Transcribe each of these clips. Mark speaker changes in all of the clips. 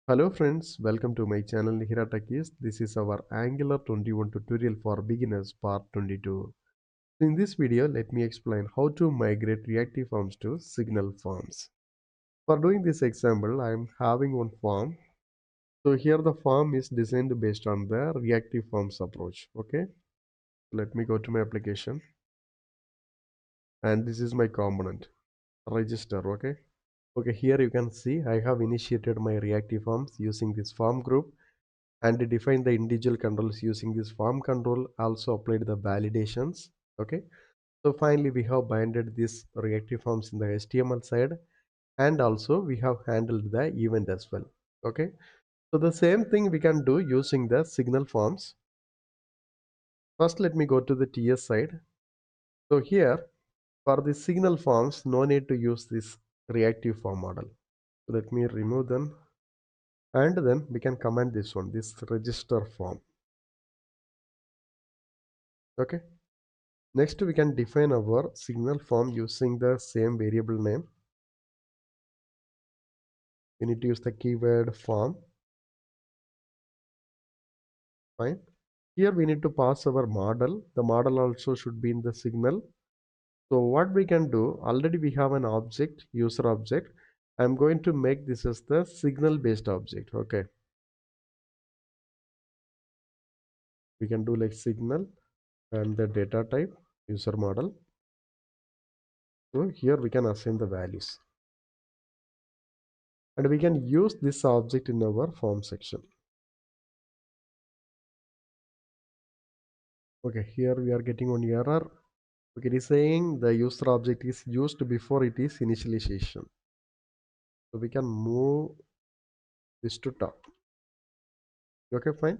Speaker 1: Hello friends, welcome to my channel Nihira Takis. This is our Angular 21 tutorial for beginners part 22. In this video, let me explain how to migrate reactive forms to signal forms. For doing this example, I am having one form. So here the form is designed based on the reactive forms approach. Okay, let me go to my application and this is my component register. Okay, here you can see I have initiated my reactive forms using this form group and define the individual controls using this form control, also applied the validations. Okay, so finally we have binded these reactive forms in the HTML side, and also we have handled the event as well. Okay, so the same thing we can do using the signal forms. First let me go to the TS side. So here for the signal forms, no need to use this reactive form model. So let me remove them, and then we can command this one, this register form. Okay, next we can define our signal form using the same variable name. We need to use the keyword form. Fine. Here we need to pass our model. The model also should be in the signal. So what we can do, already we have an object, user object. I'm going to make this as the signal based object. Okay, we can do like signal and the data type user model. So here we can assign the values, and we can use this object in our form section. Okay, here we are getting one error. Okay, it is saying the user object is used before it is initialization. So we can move this to top. Okay, fine.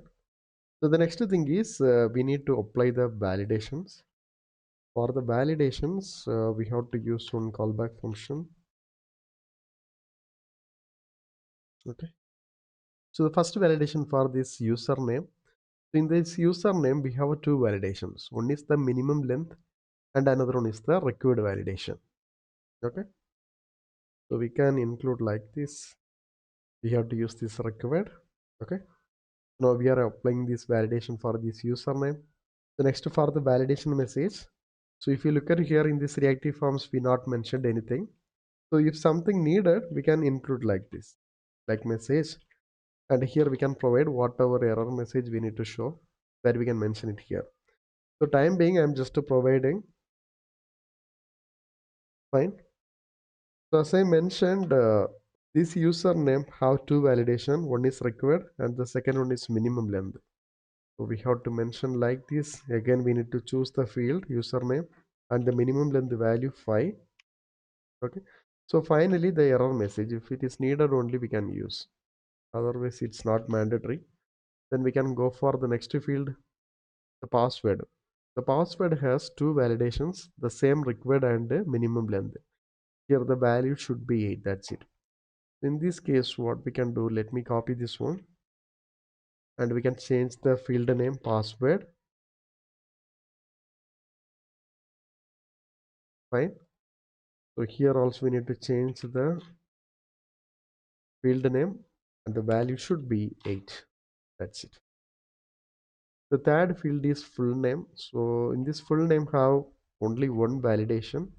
Speaker 1: So the next thing is we need to apply the validations. For the validations, we have to use one callback function. Okay. So the first validation for this username. In this username, we have two validations. One is the minimum length, and another one is the required validation. Okay. So we can include like this. We have to use this required. Okay. Now we are applying this validation for this username. The next for the validation message. So if you look at here in this reactive forms, we not mentioned anything. So if something needed, we can include like this, like message. And here we can provide whatever error message we need to show, that we can mention it here. So time being, I'm just providing. Fine. So as I mentioned, this username have two validation. One is required and the second one is minimum length. So we have to mention like this. Again, we need to choose the field username and the minimum length value 5. Okay. So finally the error message, if it is needed only we can use. Otherwise it's not mandatory. Then we can go for the next field, the password. The password has two validations, the same required and minimum length. Here the value should be 8. That's it. In this case, what we can do, let me copy this one and we can change the field name password. Fine. So here also we need to change the field name and the value should be 8. That's it. The third field is full name. So in this full name have only one validation.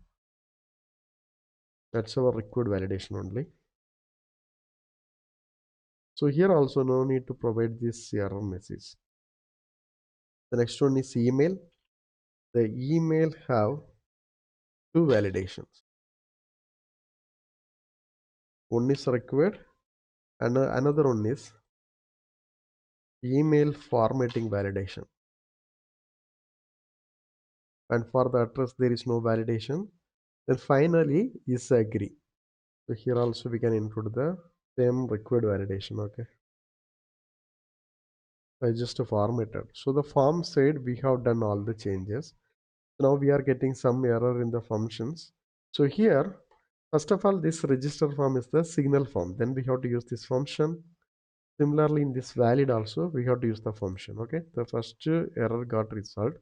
Speaker 1: That's our required validation only. So here also no need to provide this error message. The next one is email. The email have two validations. One is required and another one is email formatting validation. And for the address there is no validation. Then finally is agree. So here also we can include the same required validation. Okay, I just formatted. So the form side we have done all the changes. Now we are getting some error in the functions. So here first of all this register form is the signal form, then we have to use this function. Similarly in this valid also we have to use the function. Okay, the first error got resolved.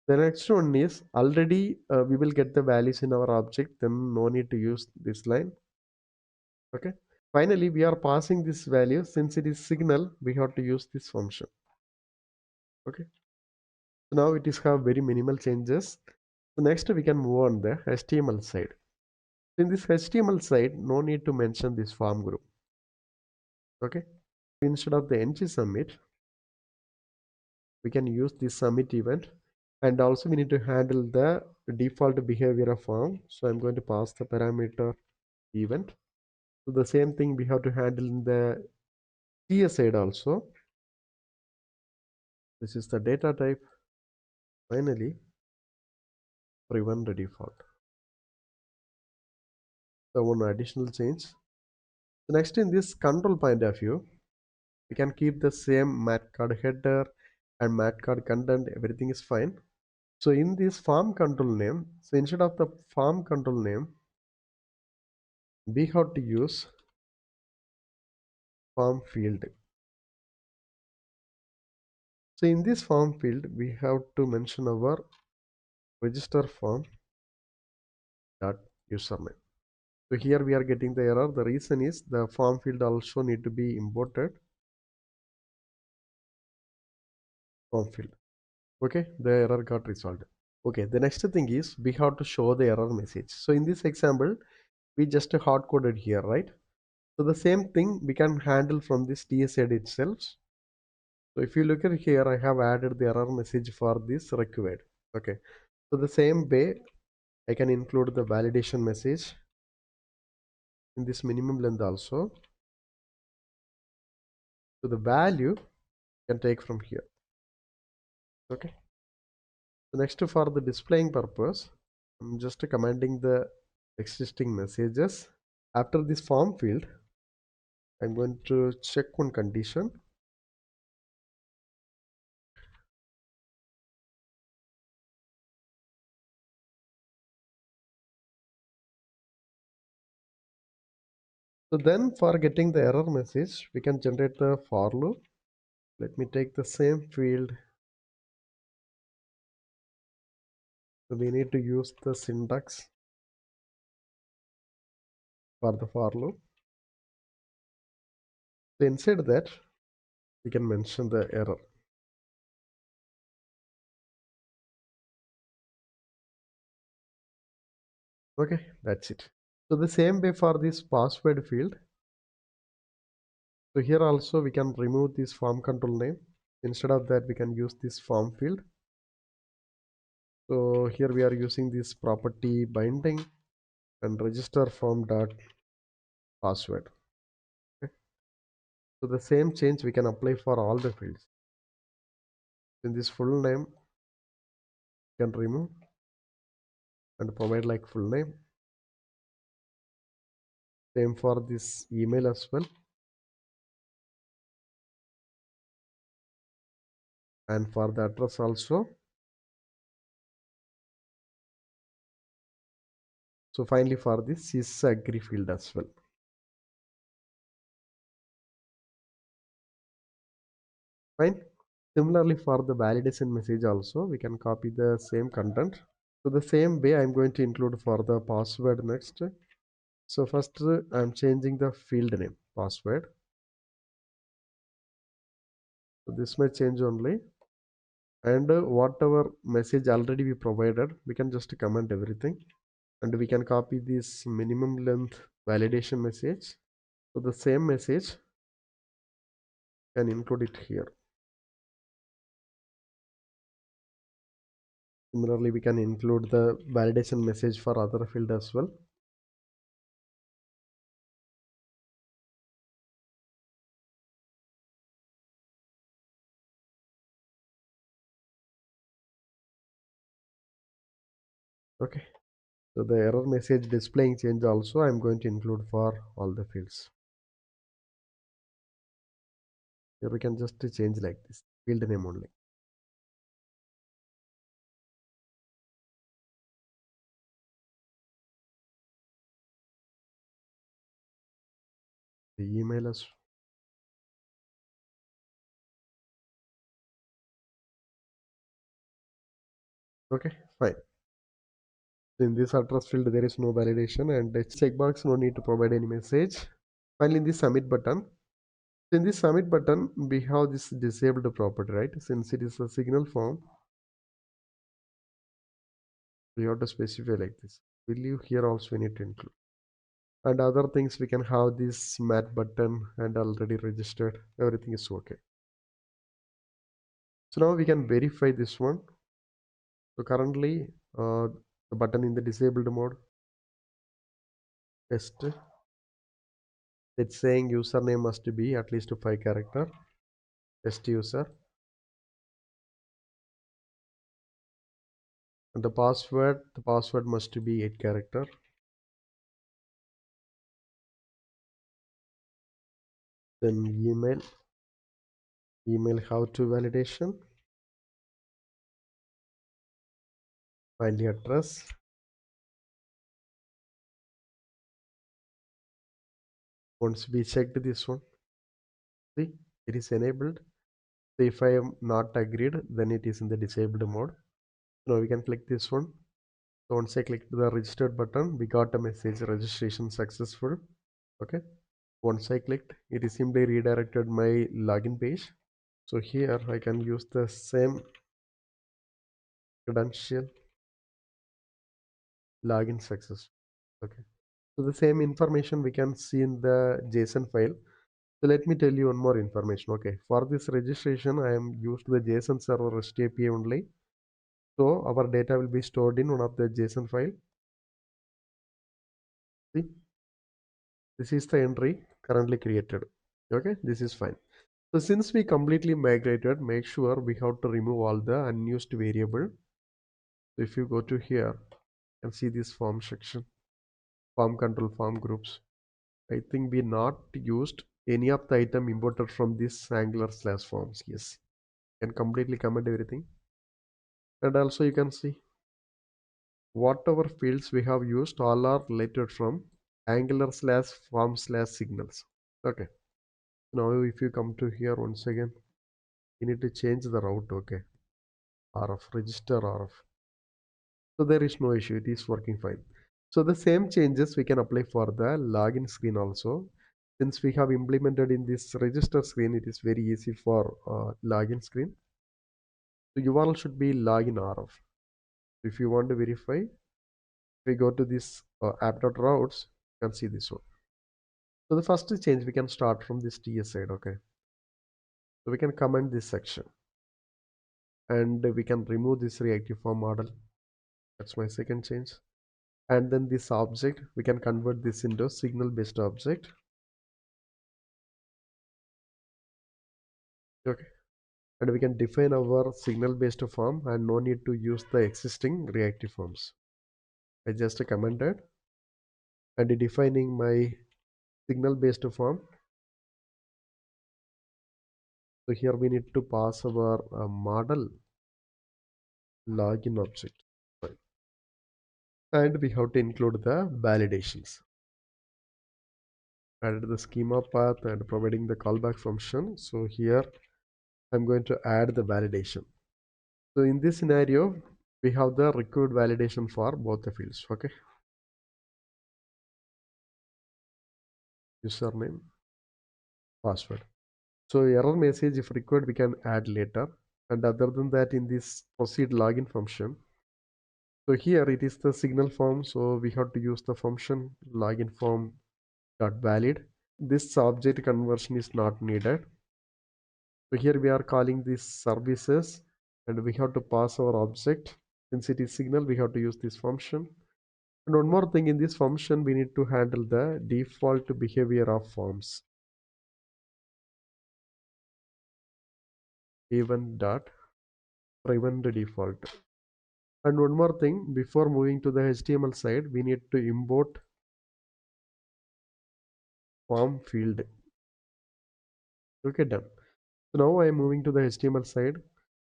Speaker 1: The next one is already we will get the values in our object, then no need to use this line. Okay, Finally, we are passing this value. Since it is signal, we have to use this function. Okay. So now it is have very minimal changes. So next we can move on the HTML side. In this HTML side, no need to mention this form group. Okay. Instead of the ng submit, we can use this submit event, and also we need to handle the default behavior of form. So I'm going to pass the parameter event. So the same thing we have to handle in the TS side also. This is the data type. Finally, prevent the default. So one additional change. So next, in this control point of view, we can keep the same mat card header and mat card content. Everything is fine. So in this form control name, so instead of the form control name, we have to use form field. So in this form field, we have to mention our register form dot username. So here we are getting the error. The reason is the form field also need to be imported. Form field. Okay, the error got resolved. Okay, the next thing is we have to show the error message. So in this example, we just hard coded here, right? So the same thing we can handle from this TSAD itself. So if you look at here, I have added the error message for this required. Okay, so the same way I can include the validation message in this minimum length also. So the value can take from here. Okay. So next, for the displaying purpose, I'm just commanding the existing messages. After this form field, I'm going to check one condition. So then for getting the error message, we can generate the for loop. Let me take the same field. So we need to use the syntax for the for loop. So inside that, we can mention the error. Okay, that's it. So the same way for this password field. So here also we can remove this form control name. Instead of that, we can use this form field. So here we are using this property binding and register form dot password. Okay. So the same change we can apply for all the fields. In this full name, you can remove and provide like full name. Same for this email as well. And for the address also. So finally for this is agree field as well. Fine. Similarly for the validation message also, we can copy the same content. So the same way I'm going to include for the password next. So first I'm changing the field name password. So this may change only. And whatever message already we provided, we can just comment everything. And we can copy this minimum length validation message. So the same message can include it here. Similarly, we can include the validation message for other field as well. Okay. So the error message displaying change also I'm going to include for all the fields. Here we can just change like this, field name only. The email as okay, fine. In this address field, there is no validation, and the checkbox no need to provide any message. Finally, in the submit button, so in this submit button, we have this disabled property, right? Since it is a signal form, we have to specify like this. Will you here also we need to include? And other things we can have this mat button and already registered. Everything is okay. So now we can verify this one. So currently, the button in the disabled mode, test. It's saying username must be at least 5 character. Test user. And the password must be 8 character. Then email how to validation. Finally address. Once we checked this one, see it is enabled. So if I am not agreed, then it is in the disabled mode. Now we can click this one. So once I click the registered button, we got a message registration successful. Okay. Once I clicked, it is simply redirected my login page. So here I can use the same credential, login success. Okay. So the same information we can see in the JSON file. So let me tell you one more information. Okay. For this registration, I am used the JSON server REST API only. So our data will be stored in one of the JSON file. See, this is the entry currently created. Okay, this is fine. So since we completely migrated, make sure we have to remove all the unused variable. So if you go to here and see this form section, form control, form groups, I think we not used any of the item imported from this Angular slash forms. Yes, you can completely comment everything. And also you can see whatever fields we have used all are related from Angular slash form slash signals. Okay. Now if you come to here once again, you need to change the route. Okay. RF, register RF. So there is no issue, it is working fine. So the same changes we can apply for the login screen also. Since we have implemented in this register screen, it is very easy for login screen. So URL should be login RF. If you want to verify, if we go to this app.routes, you can see this one. So the first change we can start from this TS side. Okay. So we can comment this section and we can remove this reactive form model. That's my second change. And then this object, we can convert this into a signal based object. Okay. And we can define our signal based form and no need to use the existing reactive forms. I just commented and defining my signal based form. So here we need to pass our model login object. Right. And we have to include the validations. Added the schema path and providing the callback function. So here I'm going to add the validation. So in this scenario, we have the required validation for both the fields. Okay. Username, password. So error message if required we can add later. And other than that, in this proceed login function, so here it is the signal form. So we have to use the function login form dot valid. This object conversion is not needed. So here we are calling these services and we have to pass our object. Since it is signal, we have to use this function. And one more thing, in this function, we need to handle the default behavior of forms. Event dot prevent the default. And one more thing, before moving to the HTML side, we need to import form field. Okay, done. So now I am moving to the HTML side.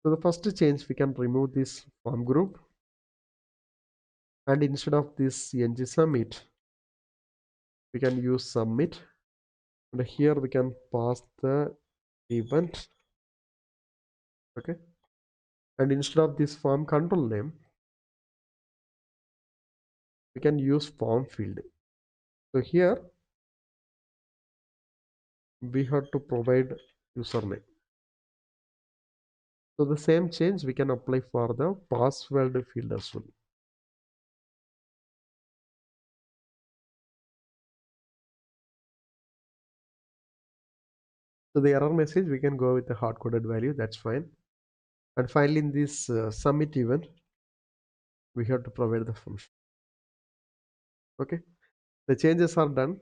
Speaker 1: So the first change, we can remove this form group. And instead of this ng submit, we can use submit. And here we can pass the event. Okay. And instead of this form control name, we can use form field. So here we have to provide username. So the same change we can apply for the password field as well. So the error message, we can go with the hard-coded value, that's fine. And finally, in this submit event, we have to provide the function. Okay, the changes are done.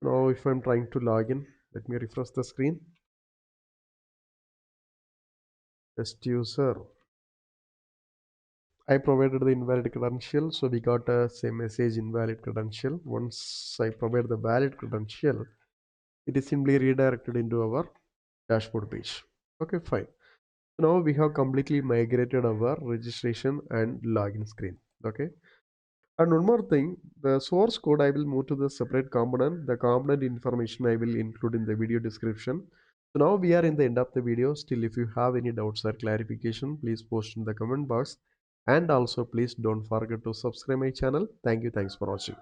Speaker 1: Now, if I'm trying to log in, let me refresh the screen. Test user. I provided the invalid credential, so we got a same message invalid credential. Once I provide the valid credential, it is simply redirected into our dashboard page. Okay, fine. Now we have completely migrated our registration and login screen. Okay. And one more thing, the source code I will move to the separate component. The component information I will include in the video description. So now we are in the end of the video. Still, if you have any doubts or clarification, please post in the comment box. And also please don't forget to subscribe my channel. Thank you. Thanks for watching.